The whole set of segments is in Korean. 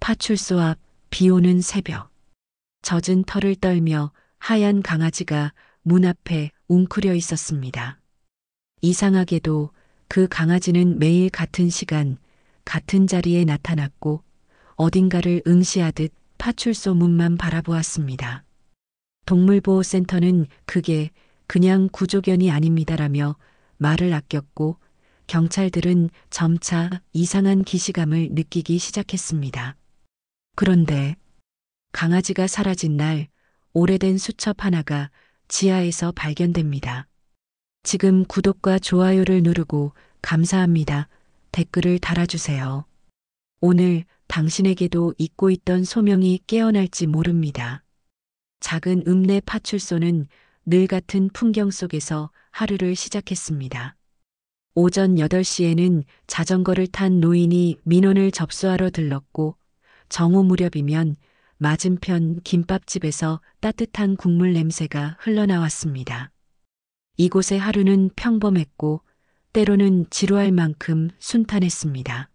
파출소 앞 비 오는 새벽. 젖은 털을 떨며 하얀 강아지가 문 앞에 웅크려 있었습니다. 이상하게도 그 강아지는 매일 같은 시간, 같은 자리에 나타났고 어딘가를 응시하듯 파출소 문만 바라보았습니다. 동물보호센터는 그게 그냥 구조견이 아닙니다라며 말을 아꼈고 경찰들은 점차 이상한 기시감을 느끼기 시작했습니다. 그런데 강아지가 사라진 날 오래된 수첩 하나가 지하에서 발견됩니다. 지금 구독과 좋아요를 누르고 감사합니다. 댓글을 달아주세요. 오늘 당신에게도 잊고 있던 소명이 깨어날지 모릅니다. 작은 읍내 파출소는 늘 같은 풍경 속에서 하루를 시작했습니다. 오전 8시에는 자전거를 탄 노인이 민원을 접수하러 들렀고 정오 무렵이면 맞은편 김밥집에서 따뜻한 국물 냄새가 흘러나왔습니다. 이곳의 하루는 평범했고 때로는 지루할 만큼 순탄했습니다.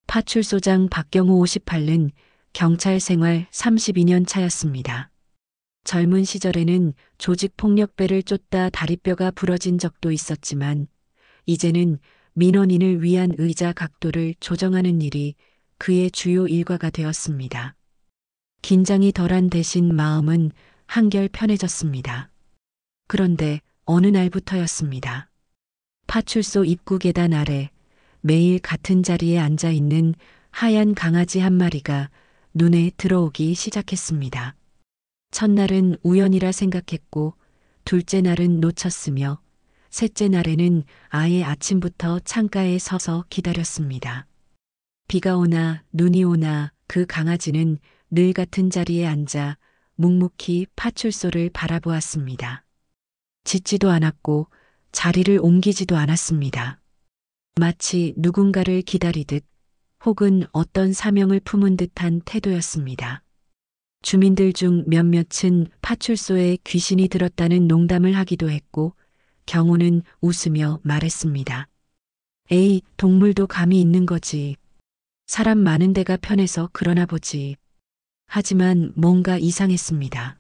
파출소장 박경호 58는 경찰 생활 32년 차였습니다. 젊은 시절에는 조직폭력배를 쫓다 다리뼈가 부러진 적도 있었지만 이제는 민원인을 위한 의자 각도를 조정하는 일이 그의 주요 일과가 되었습니다. 긴장이 덜한 대신 마음은 한결 편해졌습니다. 그런데 어느 날부터였습니다. 파출소 입구 계단 아래 매일 같은 자리에 앉아 있는 하얀 강아지 한 마리가 눈에 들어오기 시작했습니다. 첫날은 우연이라 생각했고 둘째 날은 놓쳤으며 셋째 날에는 아예 아침부터 창가에 서서 기다렸습니다. 비가 오나 눈이 오나 그 강아지는 늘 같은 자리에 앉아 묵묵히 파출소를 바라보았습니다. 짖지도 않았고 자리를 옮기지도 않았습니다. 마치 누군가를 기다리듯 혹은 어떤 사명을 품은 듯한 태도였습니다. 주민들 중 몇몇은 파출소에 귀신이 들었다는 농담을 하기도 했고 경호는 웃으며 말했습니다. 에이, 동물도 감이 있는 거지. 사람 많은 데가 편해서 그러나 보지. 하지만 뭔가 이상했습니다.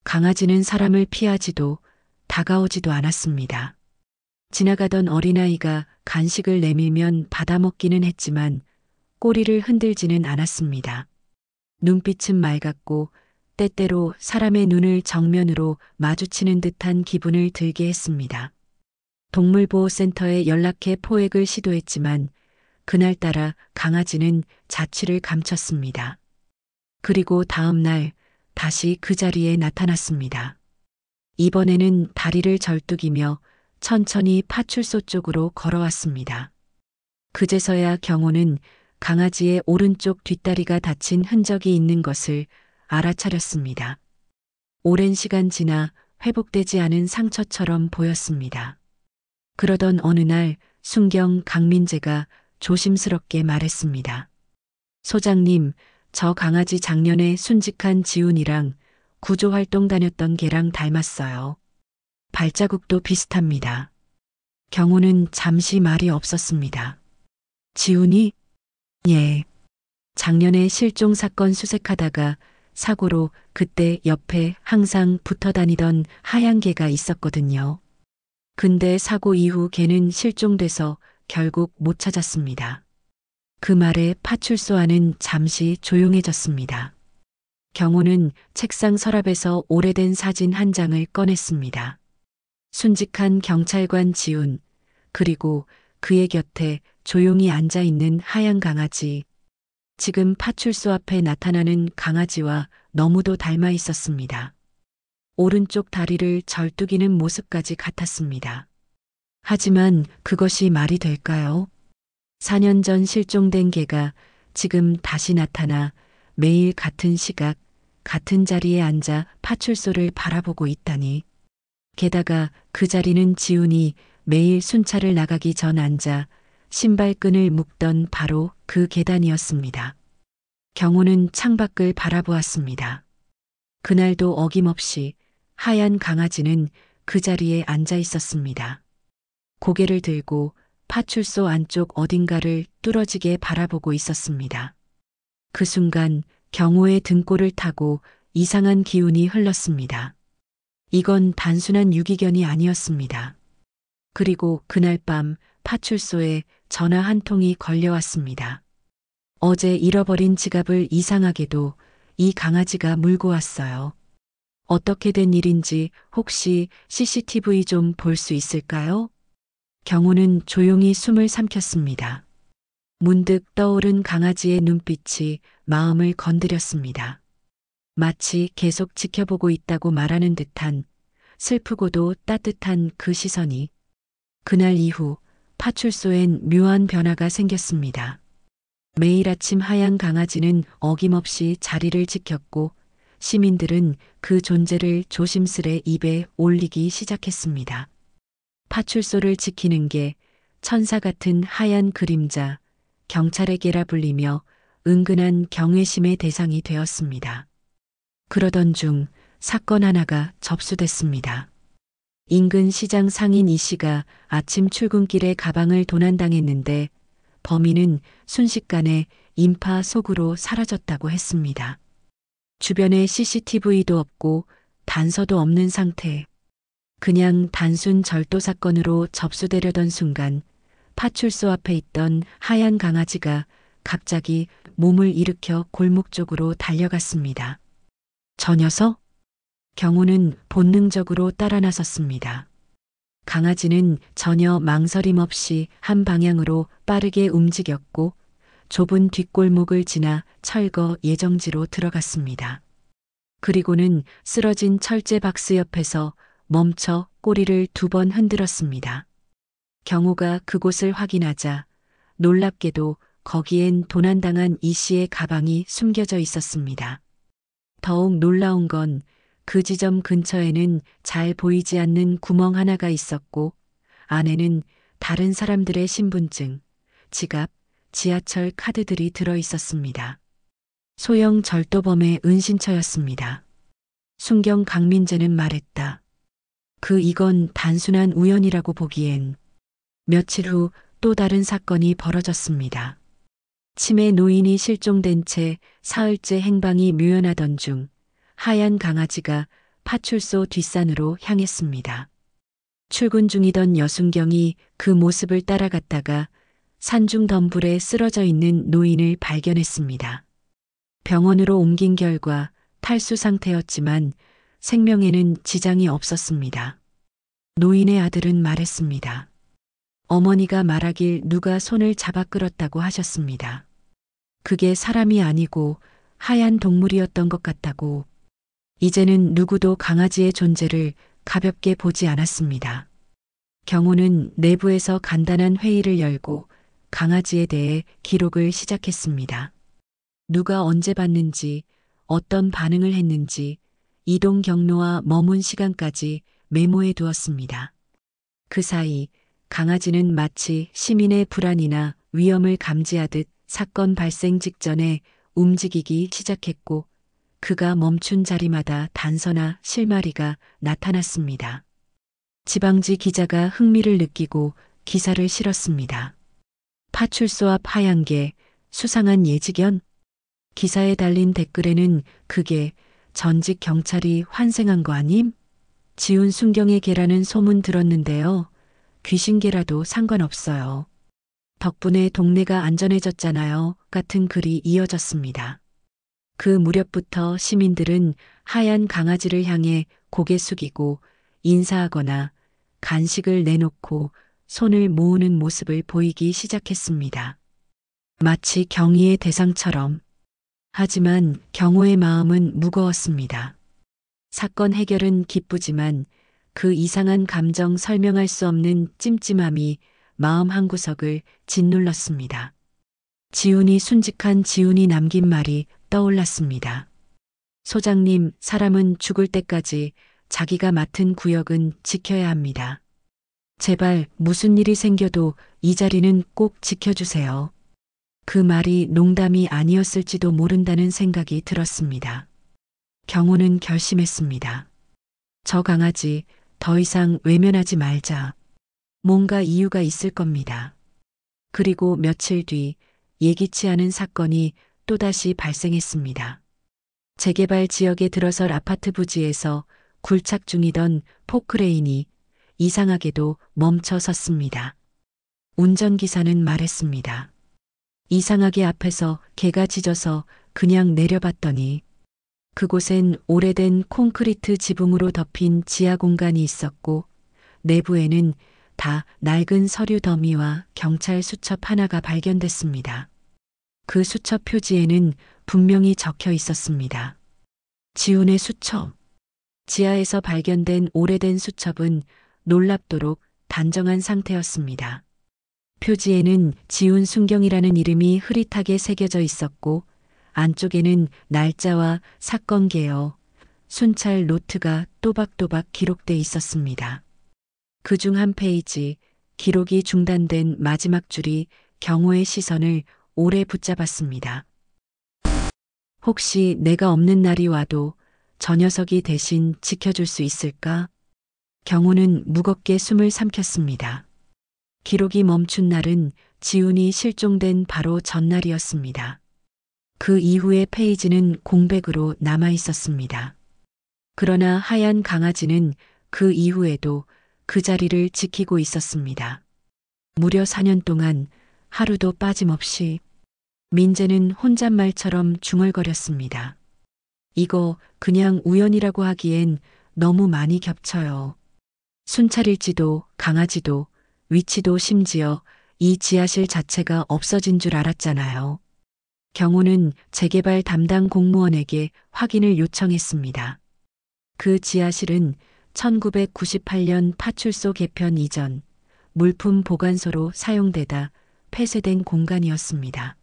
강아지는 사람을 피하지도 다가오지도 않았습니다. 지나가던 어린아이가 간식을 내밀면 받아먹기는 했지만 꼬리를 흔들지는 않았습니다. 눈빛은 맑았고 때때로 사람의 눈을 정면으로 마주치는 듯한 기분을 들게 했습니다. 동물보호센터에 연락해 포획을 시도했지만 그날따라 강아지는 자취를 감췄습니다. 그리고 다음 날 다시 그 자리에 나타났습니다. 이번에는 다리를 절뚝이며 천천히 파출소 쪽으로 걸어왔습니다. 그제서야 경호는 강아지의 오른쪽 뒷다리가 다친 흔적이 있는 것을 알아차렸습니다. 오랜 시간 지나 회복되지 않은 상처처럼 보였습니다. 그러던 어느 날 순경 강민재가 조심스럽게 말했습니다. 소장님, 저 강아지 작년에 순직한 지훈이랑 구조활동 다녔던 개랑 닮았어요. 발자국도 비슷합니다. 경호는 잠시 말이 없었습니다. 지훈이? 예. 작년에 실종 사건 수색하다가 사고로 그때 옆에 항상 붙어 다니던 하얀 개가 있었거든요. 근데 사고 이후 개는 실종돼서 결국 못 찾았습니다. 그 말에 파출소 안은 잠시 조용해졌습니다. 경호는 책상 서랍에서 오래된 사진 한 장을 꺼냈습니다. 순직한 경찰관 지훈, 그리고 그의 곁에 조용히 앉아 있는 하얀 강아지. 지금 파출소 앞에 나타나는 강아지와 너무도 닮아 있었습니다. 오른쪽 다리를 절뚝이는 모습까지 같았습니다. 하지만 그것이 말이 될까요? 4년 전 실종된 개가 지금 다시 나타나 매일 같은 시각, 같은 자리에 앉아 파출소를 바라보고 있다니. 게다가 그 자리는 지훈이 매일 순찰을 나가기 전 앉아 신발끈을 묶던 바로 그 계단이었습니다. 경호는 창밖을 바라보았습니다. 그날도 어김없이 하얀 강아지는 그 자리에 앉아 있었습니다. 고개를 들고 파출소 안쪽 어딘가를 뚫어지게 바라보고 있었습니다. 그 순간 경호의 등골을 타고 이상한 기운이 흘렀습니다. 이건 단순한 유기견이 아니었습니다. 그리고 그날 밤 파출소에 전화 한 통이 걸려왔습니다. 어제 잃어버린 지갑을 이상하게도 이 강아지가 물고 왔어요. 어떻게 된 일인지 혹시 CCTV 좀 볼 수 있을까요? 경호는 조용히 숨을 삼켰습니다. 문득 떠오른 강아지의 눈빛이 마음을 건드렸습니다. 마치 계속 지켜보고 있다고 말하는 듯한 슬프고도 따뜻한 그 시선이. 그날 이후 파출소엔 묘한 변화가 생겼습니다. 매일 아침 하얀 강아지는 어김없이 자리를 지켰고 시민들은 그 존재를 조심스레 입에 올리기 시작했습니다. 파출소를 지키는 게 천사 같은 하얀 그림자, 경찰에게라 불리며 은근한 경외심의 대상이 되었습니다. 그러던 중 사건 하나가 접수됐습니다. 인근 시장 상인 이 씨가 아침 출근길에 가방을 도난당했는데 범인은 순식간에 인파 속으로 사라졌다고 했습니다. 주변에 CCTV도 없고 단서도 없는 상태. 그냥 단순 절도 사건으로 접수되려던 순간 파출소 앞에 있던 하얀 강아지가 갑자기 몸을 일으켜 골목 쪽으로 달려갔습니다. 저 녀석? 경호는 본능적으로 따라 나섰습니다. 강아지는 전혀 망설임 없이 한 방향으로 빠르게 움직였고 좁은 뒷골목을 지나 철거 예정지로 들어갔습니다. 그리고는 쓰러진 철제 박스 옆에서 멈춰 꼬리를 2번 흔들었습니다. 경호가 그곳을 확인하자 놀랍게도 거기엔 도난당한 이 씨의 가방이 숨겨져 있었습니다. 더욱 놀라운 건 그 지점 근처에는 잘 보이지 않는 구멍 하나가 있었고 안에는 다른 사람들의 신분증, 지갑, 지하철 카드들이 들어 있었습니다. 소형 절도범의 은신처였습니다. 순경 강민재는 말했다. 이건 단순한 우연이라고 보기엔. 며칠 후 또 다른 사건이 벌어졌습니다. 치매 노인이 실종된 채 사흘째 행방이 묘연하던 중 하얀 강아지가 파출소 뒷산으로 향했습니다. 출근 중이던 여순경이 그 모습을 따라갔다가 산중 덤불에 쓰러져 있는 노인을 발견했습니다. 병원으로 옮긴 결과 탈수 상태였지만 생명에는 지장이 없었습니다. 노인의 아들은 말했습니다. 어머니가 말하길 누가 손을 잡아 끌었다고 하셨습니다. 그게 사람이 아니고 하얀 동물이었던 것 같다고. 이제는 누구도 강아지의 존재를 가볍게 보지 않았습니다. 경호는 내부에서 간단한 회의를 열고 강아지에 대해 기록을 시작했습니다. 누가 언제 봤는지, 어떤 반응을 했는지, 이동 경로와 머문 시간까지 메모해 두었습니다. 그 사이 강아지는 마치 시민의 불안이나 위험을 감지하듯 사건 발생 직전에 움직이기 시작했고 그가 멈춘 자리마다 단서나 실마리가 나타났습니다. 지방지 기자가 흥미를 느끼고 기사를 실었습니다. 파출소 앞 하얀 개, 수상한 예지견? 기사에 달린 댓글에는 그게 전직 경찰이 환생한 거 아님? 지운 순경의 개라는 소문 들었는데요. 귀신개라도 상관없어요. 덕분에 동네가 안전해졌잖아요. 같은 글이 이어졌습니다. 그 무렵부터 시민들은 하얀 강아지를 향해 고개 숙이고 인사하거나 간식을 내놓고 손을 모으는 모습을 보이기 시작했습니다. 마치 경의의 대상처럼. 하지만 경호의 마음은 무거웠습니다. 사건 해결은 기쁘지만 그 이상한 감정 설명할 수 없는 찜찜함이 마음 한구석을 짓눌렀습니다. 순직한 지훈이 남긴 말이 떠올랐습니다. 소장님, 사람은 죽을 때까지 자기가 맡은 구역은 지켜야 합니다. 제발 무슨 일이 생겨도 이 자리는 꼭 지켜주세요. 그 말이 농담이 아니었을지도 모른다는 생각이 들었습니다. 경호는 결심했습니다. 저 강아지 더 이상 외면하지 말자. 뭔가 이유가 있을 겁니다. 그리고 며칠 뒤 예기치 않은 사건이 또다시 발생했습니다. 재개발 지역에 들어설 아파트 부지에서 굴착 중이던 포크레인이 이상하게도 멈춰 섰습니다. 운전기사는 말했습니다. 이상하게 앞에서 개가 짖어서 그냥 내려봤더니 그곳엔 오래된 콘크리트 지붕으로 덮인 지하 공간이 있었고 내부에는 다 낡은 서류 더미와 경찰 수첩 하나가 발견됐습니다. 그 수첩 표지에는 분명히 적혀 있었습니다. 지훈의 수첩. 지하에서 발견된 오래된 수첩은 놀랍도록 단정한 상태였습니다. 표지에는 지훈 순경이라는 이름이 흐릿하게 새겨져 있었고 안쪽에는 날짜와 사건 개요, 순찰 노트가 또박또박 기록돼 있었습니다. 그중 한 페이지, 기록이 중단된 마지막 줄이 경호의 시선을 오래 붙잡았습니다. 혹시 내가 없는 날이 와도 저 녀석이 대신 지켜줄 수 있을까? 경호는 무겁게 숨을 삼켰습니다. 기록이 멈춘 날은 지훈이 실종된 바로 전날이었습니다. 그 이후의 페이지는 공백으로 남아 있었습니다. 그러나 하얀 강아지는 그 이후에도 그 자리를 지키고 있었습니다. 무려 4년 동안 하루도 빠짐없이. 민재는 혼잣말처럼 중얼거렸습니다. 이거 그냥 우연이라고 하기엔 너무 많이 겹쳐요. 순찰일지도 강아지도 위치도 심지어 이 지하실 자체가 없어진 줄 알았잖아요. 경호는 재개발 담당 공무원에게 확인을 요청했습니다. 그 지하실은 1998년 파출소 개편 이전 물품 보관소로 사용되다 폐쇄된 공간이었습니다.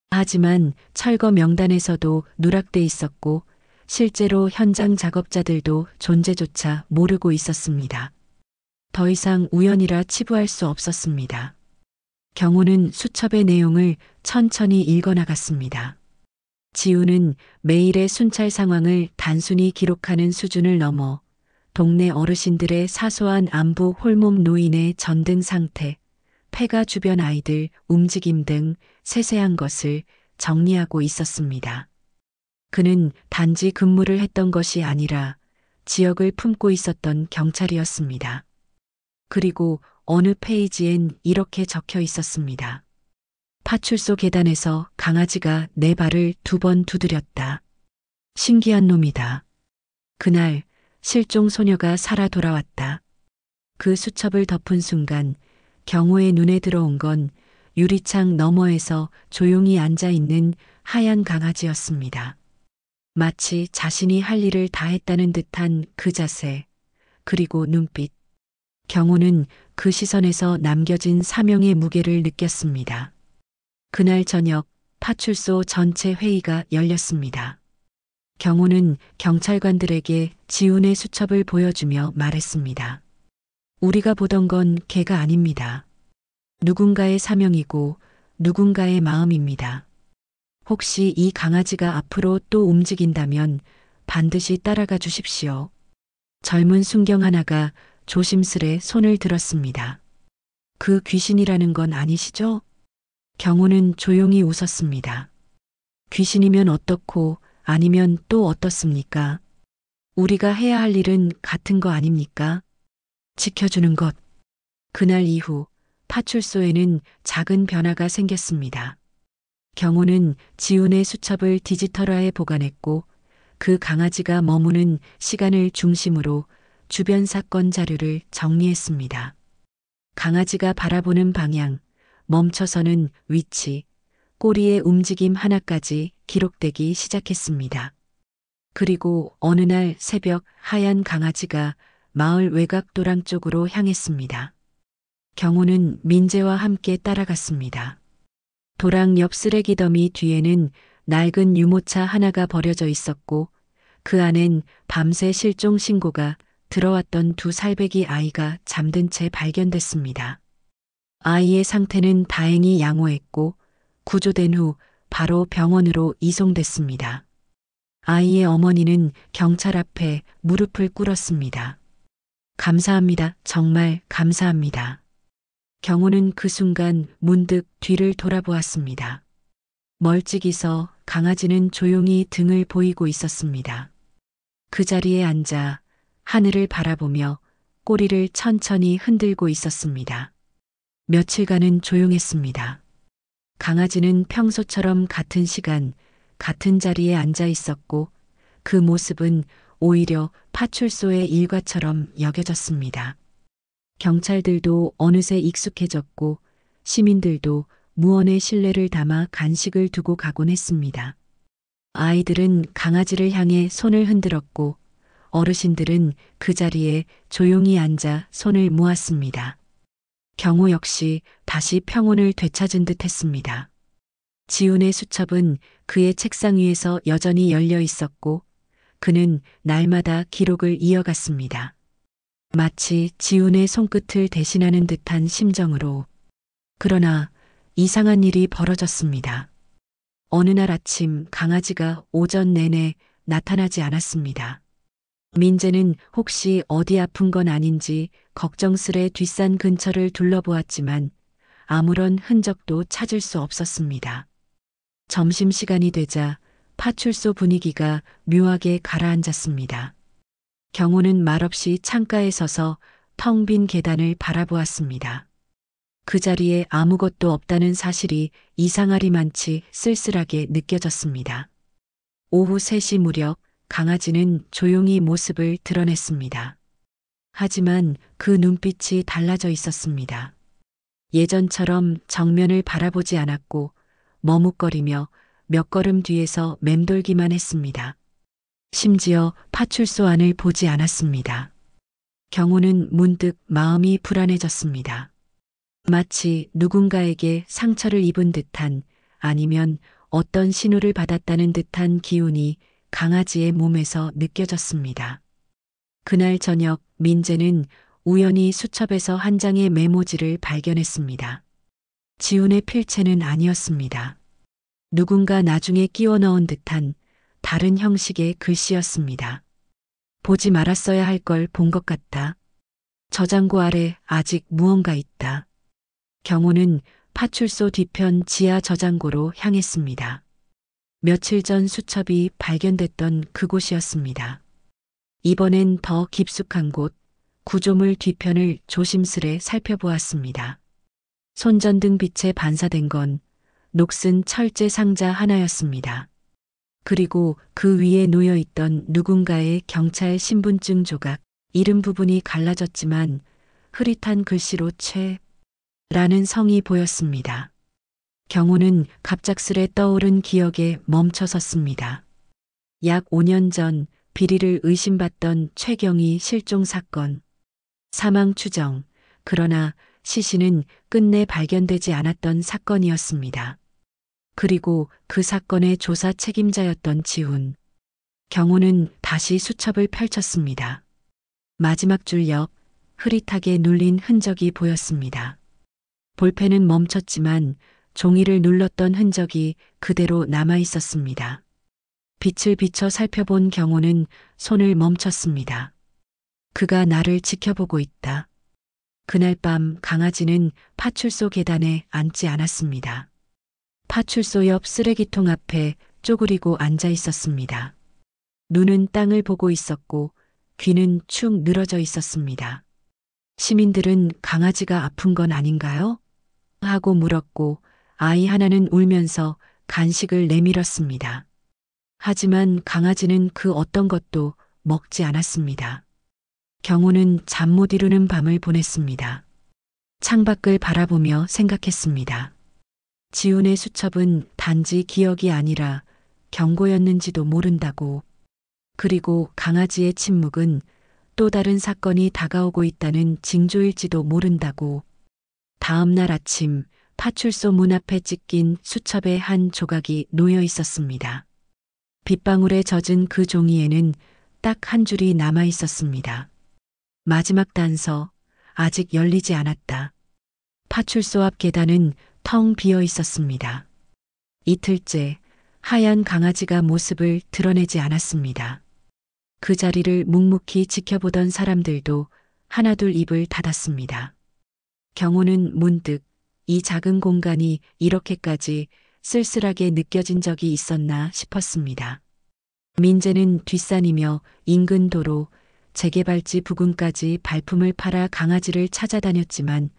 하지만 철거 명단에서도 누락돼 있었고 실제로 현장 작업자들도 존재조차 모르고 있었습니다. 더 이상 우연이라 치부할 수 없었습니다. 경호는 수첩의 내용을 천천히 읽어나갔습니다. 지훈은 매일의 순찰 상황을 단순히 기록하는 수준을 넘어 동네 어르신들의 사소한 안부, 홀몸 노인의 전등 상태, 폐가 주변 아이들 움직임 등 세세한 것을 정리하고 있었습니다. 그는 단지 근무를 했던 것이 아니라 지역을 품고 있었던 경찰이었습니다. 그리고 어느 페이지엔 이렇게 적혀 있었습니다. 파출소 계단에서 강아지가 내 발을 2번 두드렸다. 신기한 놈이다. 그날 실종 소녀가 살아 돌아왔다. 그 수첩을 덮은 순간 경호의 눈에 들어온 건 유리창 너머에서 조용히 앉아 있는 하얀 강아지였습니다. 마치 자신이 할 일을 다 했다는 듯한 그 자세, 그리고 눈빛. 경호는 그 시선에서 남겨진 사명의 무게를 느꼈습니다. 그날 저녁 파출소 전체 회의가 열렸습니다. 경호는 경찰관들에게 지훈의 수첩을 보여주며 말했습니다. 우리가 보던 건 개가 아닙니다. 누군가의 사명이고 누군가의 마음입니다. 혹시 이 강아지가 앞으로 또 움직인다면 반드시 따라가 주십시오. 젊은 순경 하나가 조심스레 손을 들었습니다. 그 귀신이라는 건 아니시죠? 경호는 조용히 웃었습니다. 귀신이면 어떻고 아니면 또 어떻습니까? 우리가 해야 할 일은 같은 거 아닙니까? 지켜주는 것. 그날 이후 파출소에는 작은 변화가 생겼습니다. 경호는 지훈의 수첩을 디지털화해 보관했고 그 강아지가 머무는 시간을 중심으로 주변 사건 자료를 정리했습니다. 강아지가 바라보는 방향, 멈춰서는 위치, 꼬리의 움직임 하나까지 기록되기 시작했습니다. 그리고 어느 날 새벽 하얀 강아지가 마을 외곽 도랑 쪽으로 향했습니다. 경호는 민재와 함께 따라갔습니다. 도랑 옆 쓰레기 더미 뒤에는 낡은 유모차 하나가 버려져 있었고 그 안엔 밤새 실종 신고가 들어왔던 2살배기 아이가 잠든 채 발견됐습니다. 아이의 상태는 다행히 양호했고 구조된 후 바로 병원으로 이송됐습니다. 아이의 어머니는 경찰 앞에 무릎을 꿇었습니다. 감사합니다. 정말 감사합니다. 경호는 그 순간 문득 뒤를 돌아보았습니다. 멀찍이 서 강아지는 조용히 등을 보이고 있었습니다. 그 자리에 앉아 하늘을 바라보며 꼬리를 천천히 흔들고 있었습니다. 며칠간은 조용했습니다. 강아지는 평소처럼 같은 시간, 같은 자리에 앉아 있었고 그 모습은 오히려 파출소의 일과처럼 여겨졌습니다. 경찰들도 어느새 익숙해졌고 시민들도 무언의 신뢰를 담아 간식을 두고 가곤 했습니다. 아이들은 강아지를 향해 손을 흔들었고 어르신들은 그 자리에 조용히 앉아 손을 모았습니다. 경호 역시 다시 평온을 되찾은 듯 했습니다. 지훈의 수첩은 그의 책상 위에서 여전히 열려 있었고 그는 날마다 기록을 이어갔습니다. 마치 지훈의 손끝을 대신하는 듯한 심정으로. 그러나 이상한 일이 벌어졌습니다. 어느 날 아침 강아지가 오전 내내 나타나지 않았습니다. 민재는 혹시 어디 아픈 건 아닌지 걱정스레 뒷산 근처를 둘러보았지만 아무런 흔적도 찾을 수 없었습니다. 점심시간이 되자 파출소 분위기가 묘하게 가라앉았습니다. 경호는 말없이 창가에 서서 텅 빈 계단을 바라보았습니다. 그 자리에 아무것도 없다는 사실이 이상하리만치 쓸쓸하게 느껴졌습니다. 오후 3시 무렵 강아지는 조용히 모습을 드러냈습니다. 하지만 그 눈빛이 달라져 있었습니다. 예전처럼 정면을 바라보지 않았고 머뭇거리며 몇 걸음 뒤에서 맴돌기만 했습니다. 심지어 파출소 안을 보지 않았습니다. 경호는 문득 마음이 불안해졌습니다. 마치 누군가에게 상처를 입은 듯한 아니면 어떤 신호를 받았다는 듯한 기운이 강아지의 몸에서 느껴졌습니다. 그날 저녁 민재는 우연히 수첩에서 한 장의 메모지를 발견했습니다. 지훈의 필체는 아니었습니다. 누군가 나중에 끼워 넣은 듯한 다른 형식의 글씨였습니다. 보지 말았어야 할 걸 본 것 같다. 저장고 아래 아직 무언가 있다. 경호는 파출소 뒤편 지하 저장고로 향했습니다. 며칠 전 수첩이 발견됐던 그곳이었습니다. 이번엔 더 깊숙한 곳, 구조물 뒤편을 조심스레 살펴보았습니다. 손전등 빛에 반사된 건 녹슨 철제 상자 하나였습니다. 그리고 그 위에 놓여있던 누군가의 경찰 신분증 조각, 이름 부분이 갈라졌지만 흐릿한 글씨로 최라는 성이 보였습니다. 경호는 갑작스레 떠오른 기억에 멈춰섰습니다. 약 5년 전 비리를 의심받던 최경희 실종 사건. 사망 추정, 그러나 시신은 끝내 발견되지 않았던 사건이었습니다. 그리고 그 사건의 조사 책임자였던 지훈. 경호는 다시 수첩을 펼쳤습니다. 마지막 줄 옆 흐릿하게 눌린 흔적이 보였습니다. 볼펜은 멈췄지만 종이를 눌렀던 흔적이 그대로 남아 있었습니다. 빛을 비춰 살펴본 경호는 손을 멈췄습니다. 그가 나를 지켜보고 있다. 그날 밤 강아지는 파출소 계단에 앉지 않았습니다. 파출소 옆 쓰레기통 앞에 쪼그리고 앉아 있었습니다. 눈은 땅을 보고 있었고 귀는 축 늘어져 있었습니다. 시민들은 강아지가 아픈 건 아닌가요? 하고 물었고 아이 하나는 울면서 간식을 내밀었습니다. 하지만 강아지는 그 어떤 것도 먹지 않았습니다. 경호는 잠 못 이루는 밤을 보냈습니다. 창밖을 바라보며 생각했습니다. 지훈의 수첩은 단지 기억이 아니라 경고였는지도 모른다고. 그리고 강아지의 침묵은 또 다른 사건이 다가오고 있다는 징조일지도 모른다고. 다음 날 아침 파출소 문 앞에 찢긴 수첩의 한 조각이 놓여 있었습니다. 빗방울에 젖은 그 종이에는 딱 한 줄이 남아 있었습니다. 마지막 단서, 아직 열리지 않았다. 파출소 앞 계단은 텅 비어 있었습니다. 이틀째 하얀 강아지가 모습을 드러내지 않았습니다. 그 자리를 묵묵히 지켜보던 사람들도 하나둘 입을 닫았습니다. 경호는 문득 이 작은 공간이 이렇게까지 쓸쓸하게 느껴진 적이 있었나 싶었습니다. 민재는 뒷산이며 인근 도로, 재개발지 부근까지 발품을 팔아 강아지를 찾아다녔지만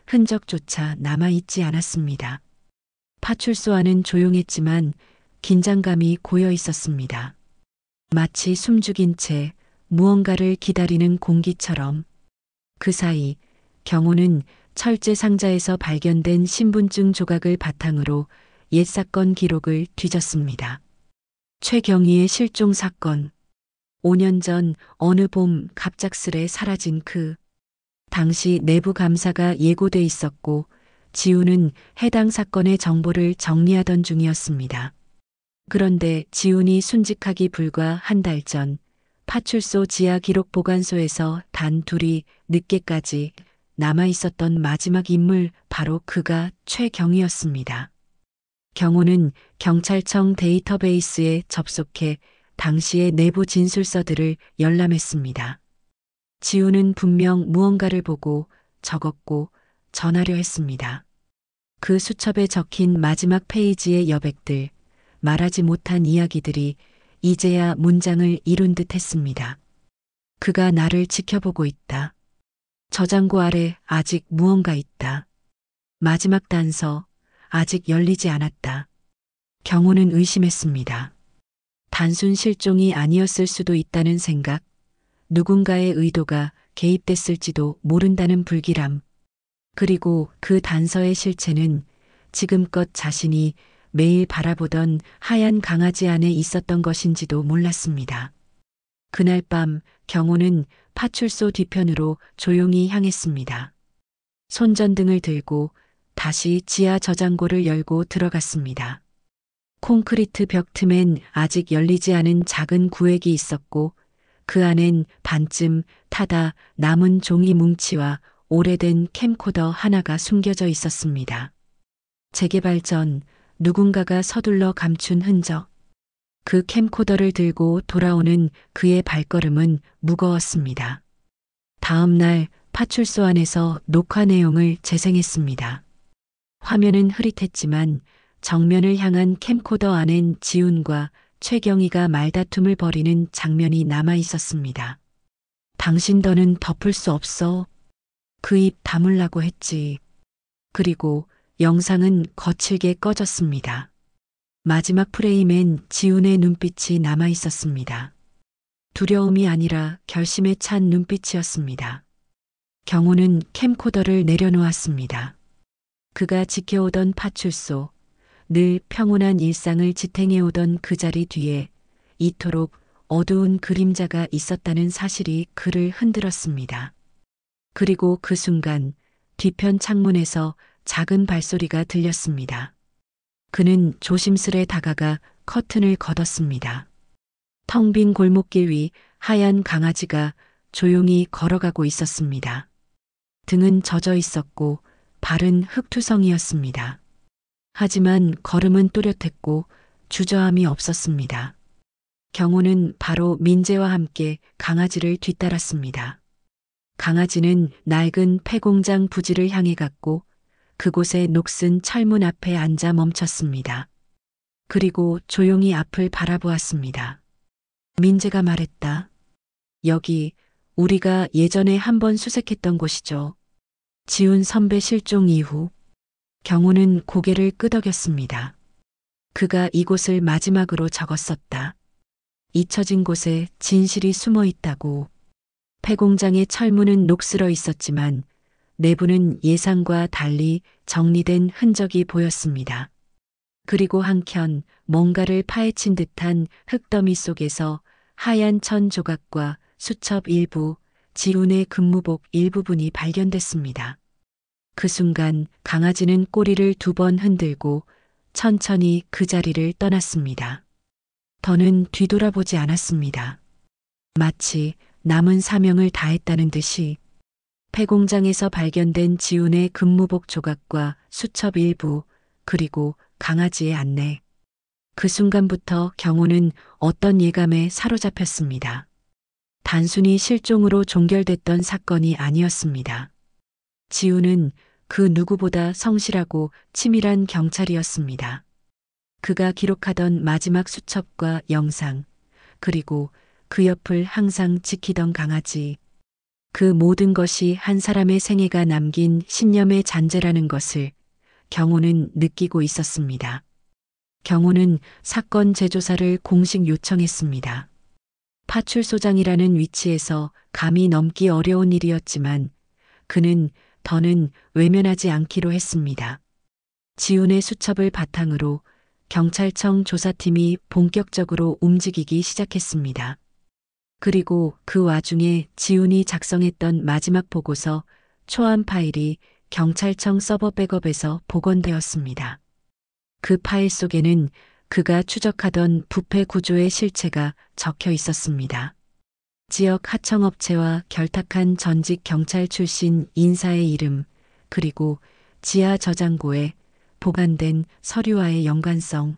흔적조차 남아있지 않았습니다. 파출소 안은 조용했지만 긴장감이 고여 있었습니다. 마치 숨죽인 채 무언가를 기다리는 공기처럼. 그 사이 경호는 철제 상자에서 발견된 신분증 조각을 바탕으로 옛 사건 기록을 뒤졌습니다. 최경희의 실종 사건. 5년 전 어느 봄 갑작스레 사라진 당시 내부 감사가 예고돼 있었고 지훈은 해당 사건의 정보를 정리하던 중이었습니다. 그런데 지훈이 순직하기 불과 한 달 전 파출소 지하 기록 보관소에서 단 둘이 늦게까지 남아 있었던 마지막 인물, 바로 그가 최경희였습니다. 경호는 경찰청 데이터베이스에 접속해 당시의 내부 진술서들을 열람했습니다. 지훈은 분명 무언가를 보고 적었고 전하려 했습니다. 그 수첩에 적힌 마지막 페이지의 여백들, 말하지 못한 이야기들이 이제야 문장을 이룬 듯 했습니다. 그가 나를 지켜보고 있다. 저장고 아래 아직 무언가 있다. 마지막 단서, 아직 열리지 않았다. 경호는 의심했습니다. 단순 실종이 아니었을 수도 있다는 생각, 누군가의 의도가 개입됐을지도 모른다는 불길함, 그리고 그 단서의 실체는 지금껏 자신이 매일 바라보던 하얀 강아지 안에 있었던 것인지도 몰랐습니다. 그날 밤 경호는 파출소 뒤편으로 조용히 향했습니다. 손전등을 들고 다시 지하 저장고를 열고 들어갔습니다. 콘크리트 벽 틈엔 아직 열리지 않은 작은 구획이 있었고 그 안엔 반쯤 타다 남은 종이 뭉치와 오래된 캠코더 하나가 숨겨져 있었습니다. 재개발 전 누군가가 서둘러 감춘 흔적. 그 캠코더를 들고 돌아오는 그의 발걸음은 무거웠습니다. 다음 날 파출소 안에서 녹화 내용을 재생했습니다. 화면은 흐릿했지만 정면을 향한 캠코더 안엔 지훈과 최경희가 말다툼을 벌이는 장면이 남아 있었습니다. 당신 더는 덮을 수 없어. 그 입 다물라고 했지. 그리고 영상은 거칠게 꺼졌습니다. 마지막 프레임엔 지훈의 눈빛이 남아 있었습니다. 두려움이 아니라 결심에 찬 눈빛이었습니다. 경호는 캠코더를 내려놓았습니다. 그가 지켜오던 파출소, 늘 평온한 일상을 지탱해오던 그 자리 뒤에 이토록 어두운 그림자가 있었다는 사실이 그를 흔들었습니다. 그리고 그 순간 뒤편 창문에서 작은 발소리가 들렸습니다. 그는 조심스레 다가가 커튼을 걷었습니다. 텅 빈 골목길 위 하얀 강아지가 조용히 걸어가고 있었습니다. 등은 젖어 있었고 발은 흙투성이었습니다. 하지만 걸음은 또렷했고 주저함이 없었습니다. 경호는 바로 민재와 함께 강아지를 뒤따랐습니다. 강아지는 낡은 폐공장 부지를 향해 갔고 그곳의 녹슨 철문 앞에 앉아 멈췄습니다. 그리고 조용히 앞을 바라보았습니다. 민재가 말했다. 여기 우리가 예전에 한번 수색했던 곳이죠. 지훈 선배 실종 이후. 경호는 고개를 끄덕였습니다. 그가 이곳을 마지막으로 적었었다. 잊혀진 곳에 진실이 숨어 있다고. 폐공장의 철문은 녹슬어 있었지만 내부는 예상과 달리 정리된 흔적이 보였습니다. 그리고 한켠 뭔가를 파헤친 듯한 흙더미 속에서 하얀 천 조각과 수첩 일부, 지훈의 근무복 일부분이 발견됐습니다. 그 순간 강아지는 꼬리를 2번 흔들고 천천히 그 자리를 떠났습니다. 더는 뒤돌아보지 않았습니다. 마치 남은 사명을 다했다는 듯이. 폐공장에서 발견된 지훈의 근무복 조각과 수첩 일부, 그리고 강아지의 안내. 그 순간부터 경호는 어떤 예감에 사로잡혔습니다. 단순히 실종으로 종결됐던 사건이 아니었습니다. 지훈은 그 누구보다 성실하고 치밀한 경찰이었습니다. 그가 기록하던 마지막 수첩과 영상, 그리고 그 옆을 항상 지키던 강아지. 그 모든 것이 한 사람의 생애가 남긴 신념의 잔재라는 것을 경호는 느끼고 있었습니다. 경호는 사건 재조사를 공식 요청했습니다. 파출소장이라는 위치에서 감히 넘기 어려운 일이었지만 그는 더는 외면하지 않기로 했습니다. 지훈의 수첩을 바탕으로 경찰청 조사팀이 본격적으로 움직이기 시작했습니다. 그리고 그 와중에 지훈이 작성했던 마지막 보고서 초안 파일이 경찰청 서버 백업에서 복원되었습니다. 그 파일 속에는 그가 추적하던 부패 구조의 실체가 적혀 있었습니다. 지역 하청업체와 결탁한 전직 경찰 출신 인사의 이름, 그리고 지하 저장고에 보관된 서류와의 연관성.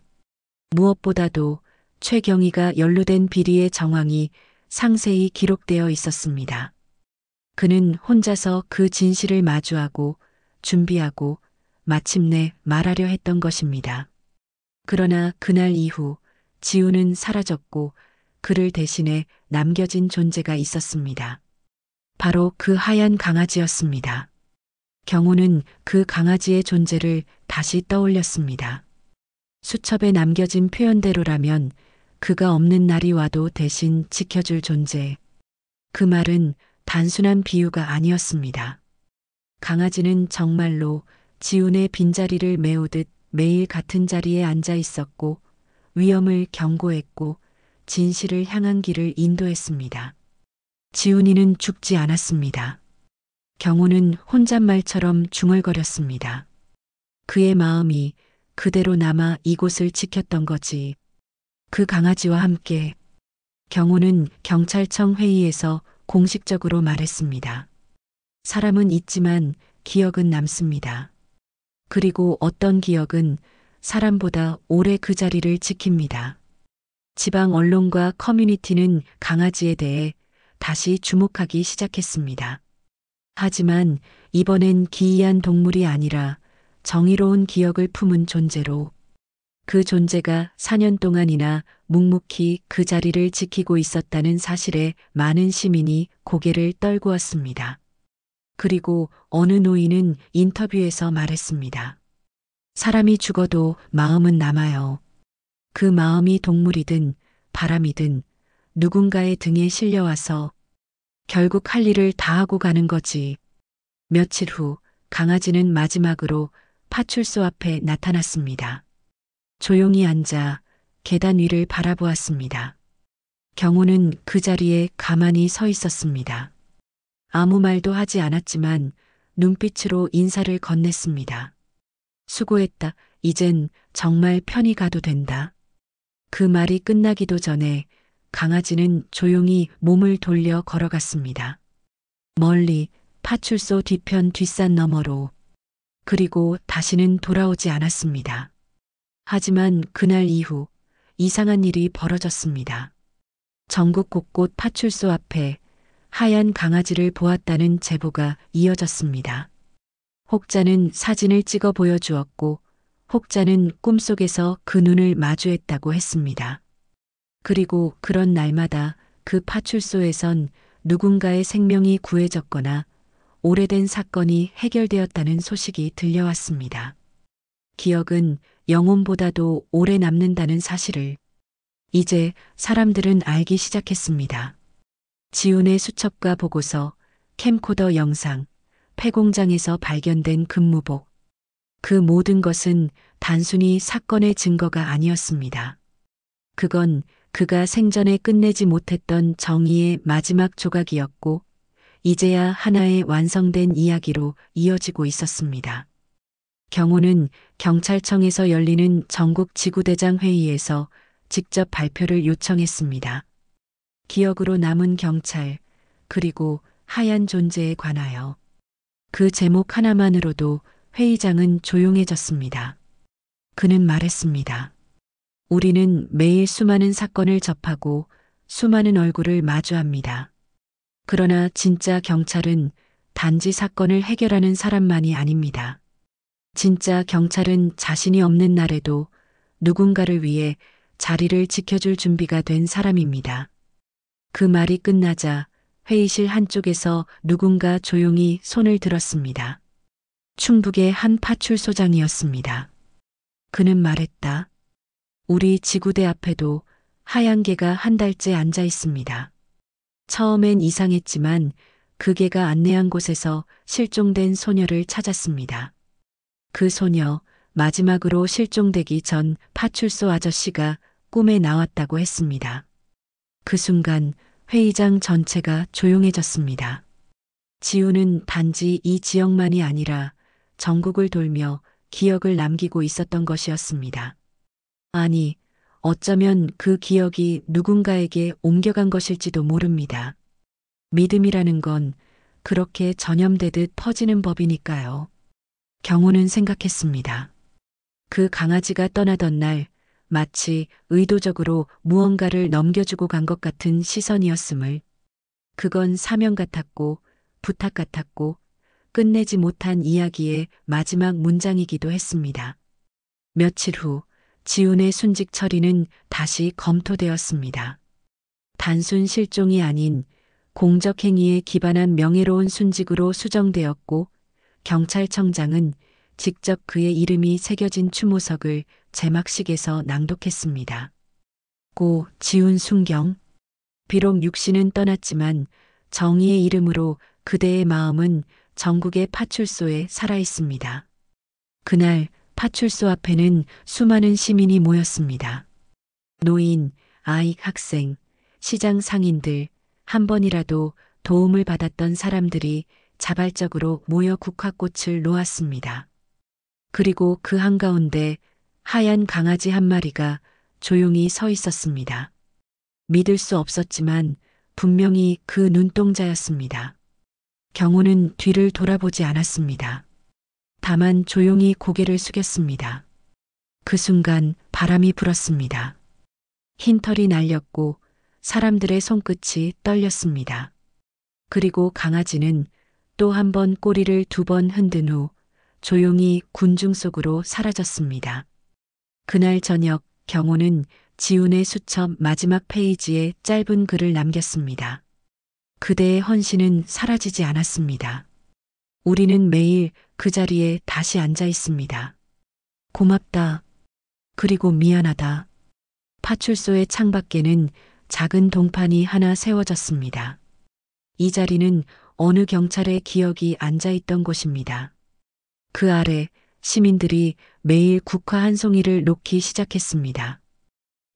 무엇보다도 최경희가 연루된 비리의 정황이 상세히 기록되어 있었습니다. 그는 혼자서 그 진실을 마주하고 준비하고 마침내 말하려 했던 것입니다. 그러나 그날 이후 지훈은 사라졌고 그를 대신해 남겨진 존재가 있었습니다. 바로 그 하얀 강아지였습니다. 경호는 그 강아지의 존재를 다시 떠올렸습니다. 수첩에 남겨진 표현대로라면 그가 없는 날이 와도 대신 지켜줄 존재. 그 말은 단순한 비유가 아니었습니다. 강아지는 정말로 지훈의 빈자리를 메우듯 매일 같은 자리에 앉아 있었고 위험을 경고했고 진실을 향한 길을 인도했습니다. 지훈이는 죽지 않았습니다. 경호는 혼잣말처럼 중얼거렸습니다. 그의 마음이 그대로 남아 이곳을 지켰던 거지. 그 강아지와 함께. 경호는 경찰청 회의에서 공식적으로 말했습니다. 사람은 잊지만 기억은 남습니다. 그리고 어떤 기억은 사람보다 오래 그 자리를 지킵니다. 지방 언론과 커뮤니티는 강아지에 대해 다시 주목하기 시작했습니다. 하지만 이번엔 기이한 동물이 아니라 정의로운 기억을 품은 존재로, 그 존재가 4년 동안이나 묵묵히 그 자리를 지키고 있었다는 사실에 많은 시민이 고개를 떨구었습니다. 그리고 어느 노인은 인터뷰에서 말했습니다. 사람이 죽어도 마음은 남아요. 그 마음이 동물이든 바람이든 누군가의 등에 실려와서 결국 할 일을 다 하고 가는 거지. 며칠 후 강아지는 마지막으로 파출소 앞에 나타났습니다. 조용히 앉아 계단 위를 바라보았습니다. 경호는 그 자리에 가만히 서 있었습니다. 아무 말도 하지 않았지만 눈빛으로 인사를 건넸습니다. 수고했다. 이젠 정말 편히 가도 된다. 그 말이 끝나기도 전에 강아지는 조용히 몸을 돌려 걸어갔습니다. 멀리 파출소 뒤편 뒷산 너머로. 그리고 다시는 돌아오지 않았습니다. 하지만 그날 이후 이상한 일이 벌어졌습니다. 전국 곳곳 파출소 앞에 하얀 강아지를 보았다는 제보가 이어졌습니다. 혹자는 사진을 찍어 보여주었고 혹자는 꿈속에서 그 눈을 마주했다고 했습니다. 그리고 그런 날마다 그 파출소에선 누군가의 생명이 구해졌거나 오래된 사건이 해결되었다는 소식이 들려왔습니다. 기억은 영혼보다도 오래 남는다는 사실을 이제 사람들은 알기 시작했습니다. 지훈의 수첩과 보고서, 캠코더 영상, 폐공장에서 발견된 근무복. 그 모든 것은 단순히 사건의 증거가 아니었습니다. 그건 그가 생전에 끝내지 못했던 정의의 마지막 조각이었고 이제야 하나의 완성된 이야기로 이어지고 있었습니다. 경호는 경찰청에서 열리는 전국 지구대장 회의에서 직접 발표를 요청했습니다. 기억으로 남은 경찰, 그리고 하얀 존재에 관하여. 그 제목 하나만으로도 회의장은 조용해졌습니다. 그는 말했습니다. 우리는 매일 수많은 사건을 접하고 수많은 얼굴을 마주합니다. 그러나 진짜 경찰은 단지 사건을 해결하는 사람만이 아닙니다. 진짜 경찰은 자신이 없는 날에도 누군가를 위해 자리를 지켜줄 준비가 된 사람입니다. 그 말이 끝나자 회의실 한쪽에서 누군가 조용히 손을 들었습니다. 충북의 한 파출소장이었습니다. 그는 말했다. 우리 지구대 앞에도 하얀 개가 한 달째 앉아 있습니다. 처음엔 이상했지만 그 개가 안내한 곳에서 실종된 소녀를 찾았습니다. 그 소녀, 마지막으로 실종되기 전 파출소 아저씨가 꿈에 나왔다고 했습니다. 그 순간 회의장 전체가 조용해졌습니다. 지우는 단지 이 지역만이 아니라 전국을 돌며 기억을 남기고 있었던 것이었습니다. 아니, 어쩌면 그 기억이 누군가에게 옮겨간 것일지도 모릅니다. 믿음이라는 건 그렇게 전염되듯 퍼지는 법이니까요. 경호는 생각했습니다. 그 강아지가 떠나던 날 마치 의도적으로 무언가를 넘겨주고 간 것 같은 시선이었음을. 그건 사명 같았고 부탁 같았고 끝내지 못한 이야기의 마지막 문장이기도 했습니다. 며칠 후 지훈의 순직 처리는 다시 검토되었습니다. 단순 실종이 아닌 공적 행위에 기반한 명예로운 순직으로 수정되었고 경찰청장은 직접 그의 이름이 새겨진 추모석을 제막식에서 낭독했습니다. 고 지훈 순경. 비록 육신은 떠났지만 정의의 이름으로 그대의 마음은 전국의 파출소에 살아있습니다. 그날 파출소 앞에는 수많은 시민이 모였습니다. 노인, 아이, 학생, 시장 상인들, 한 번이라도 도움을 받았던 사람들이 자발적으로 모여 국화꽃을 놓았습니다. 그리고 그 한가운데 하얀 강아지 한 마리가 조용히 서 있었습니다. 믿을 수 없었지만 분명히 그 눈동자였습니다. 경호는 뒤를 돌아보지 않았습니다. 다만 조용히 고개를 숙였습니다. 그 순간 바람이 불었습니다. 흰 털이 날렸고 사람들의 손끝이 떨렸습니다. 그리고 강아지는 또 한 번 꼬리를 2번 흔든 후 조용히 군중 속으로 사라졌습니다. 그날 저녁 경호는 지훈의 수첩 마지막 페이지에 짧은 글을 남겼습니다. 그대의 헌신은 사라지지 않았습니다. 우리는 매일 그 자리에 다시 앉아 있습니다. 고맙다. 그리고 미안하다. 파출소의 창밖에는 작은 동판이 하나 세워졌습니다. 이 자리는 어느 경찰의 기억이 앉아있던 곳입니다. 그 아래 시민들이 매일 국화 한 송이를 놓기 시작했습니다.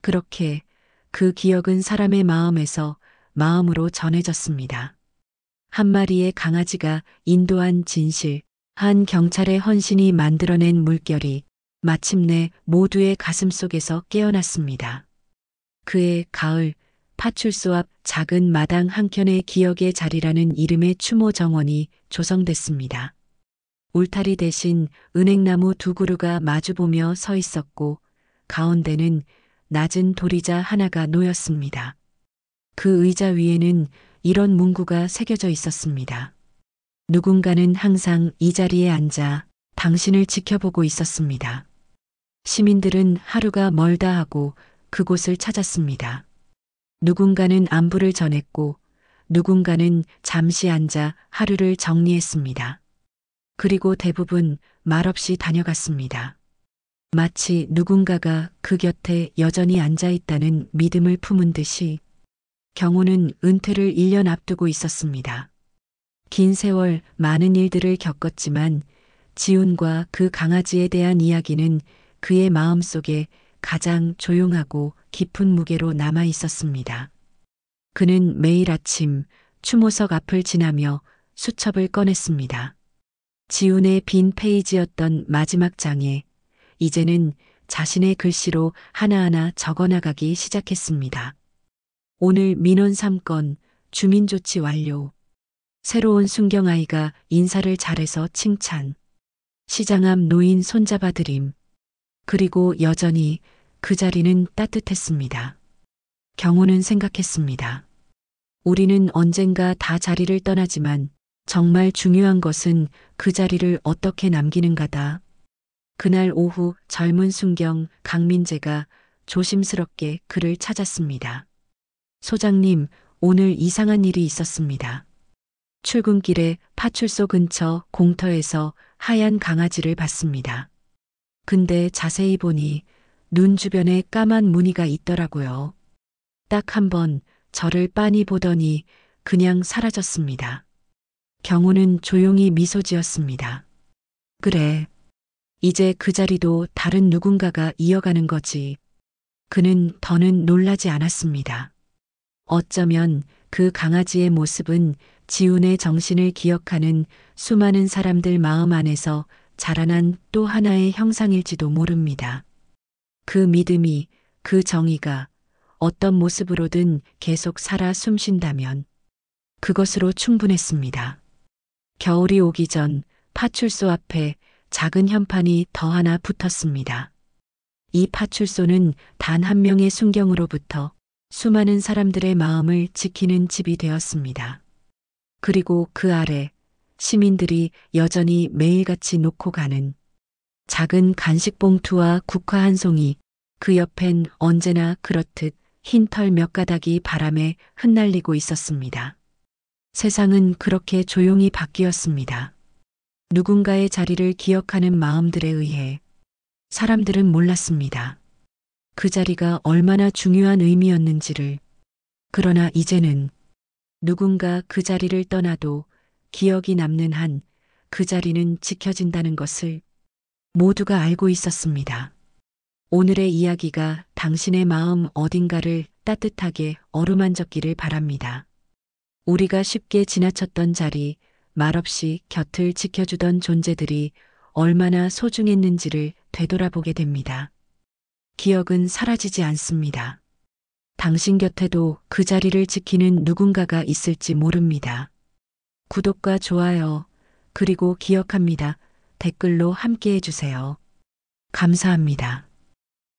그렇게 그 기억은 사람의 마음에서 마음으로 전해졌습니다. 한 마리의 강아지가 인도한 진실, 한 경찰의 헌신이 만들어낸 물결이 마침내 모두의 가슴 속에서 깨어났습니다. 그해 가을 파출소 앞 작은 마당 한켠의 기억의 자리라는 이름의 추모 정원이 조성됐습니다. 울타리 대신 은행나무 2그루가 마주보며 서 있었고 가운데는 낮은 돌의자 하나가 놓였습니다. 그 의자 위에는 이런 문구가 새겨져 있었습니다. 누군가는 항상 이 자리에 앉아 당신을 지켜보고 있었습니다. 시민들은 하루가 멀다 하고 그곳을 찾았습니다. 누군가는 안부를 전했고 누군가는 잠시 앉아 하루를 정리했습니다. 그리고 대부분 말없이 다녀갔습니다. 마치 누군가가 그 곁에 여전히 앉아 있다는 믿음을 품은 듯이. 경호는 은퇴를 1년 앞두고 있었습니다. 긴 세월 많은 일들을 겪었지만 지훈과 그 강아지에 대한 이야기는 그의 마음속에 가장 조용하고 깊은 무게로 남아 있었습니다. 그는 매일 아침 추모석 앞을 지나며 수첩을 꺼냈습니다. 지훈의 빈 페이지였던 마지막 장에 이제는 자신의 글씨로 하나하나 적어나가기 시작했습니다. 오늘 민원 3건, 주민조치 완료. 새로운 순경아이가 인사를 잘해서 칭찬. 시장 앞 노인 손잡아 드림. 그리고 여전히 그 자리는 따뜻했습니다. 경호는 생각했습니다. 우리는 언젠가 다 자리를 떠나지만 정말 중요한 것은 그 자리를 어떻게 남기는가다. 그날 오후 젊은 순경 강민재가 조심스럽게 그를 찾았습니다. 소장님, 오늘 이상한 일이 있었습니다. 출근길에 파출소 근처 공터에서 하얀 강아지를 봤습니다. 근데 자세히 보니 눈 주변에 까만 무늬가 있더라고요. 딱 한 번 저를 빤히 보더니 그냥 사라졌습니다. 경우는 조용히 미소 지었습니다. 그래. 이제 그 자리도 다른 누군가가 이어가는 거지. 그는 더는 놀라지 않았습니다. 어쩌면 그 강아지의 모습은 지훈의 정신을 기억하는 수많은 사람들 마음 안에서 자라난 또 하나의 형상일지도 모릅니다. 그 믿음이, 그 정의가 어떤 모습으로든 계속 살아 숨쉰다면 그것으로 충분했습니다. 겨울이 오기 전 파출소 앞에 작은 현판이 더 하나 붙었습니다. 이 파출소는 단 한 명의 순경으로부터 수많은 사람들의 마음을 지키는 집이 되었습니다. 그리고 그 아래 시민들이 여전히 매일같이 놓고 가는 작은 간식 봉투와 국화 한 송이, 그 옆엔 언제나 그렇듯 흰 털 몇 가닥이 바람에 흩날리고 있었습니다. 세상은 그렇게 조용히 바뀌었습니다. 누군가의 자리를 기억하는 마음들에 의해 사람들은 몰랐습니다. 그 자리가 얼마나 중요한 의미였는지를. 그러나 이제는 누군가 그 자리를 떠나도 기억이 남는 한 그 자리는 지켜진다는 것을 모두가 알고 있었습니다. 오늘의 이야기가 당신의 마음 어딘가를 따뜻하게 어루만졌기를 바랍니다. 우리가 쉽게 지나쳤던 자리, 말없이 곁을 지켜주던 존재들이 얼마나 소중했는지를 되돌아보게 됩니다. 기억은 사라지지 않습니다. 당신 곁에도 그 자리를 지키는 누군가가 있을지 모릅니다. 구독과 좋아요, 그리고 기억합니다. 댓글로 함께 해주세요. 감사합니다.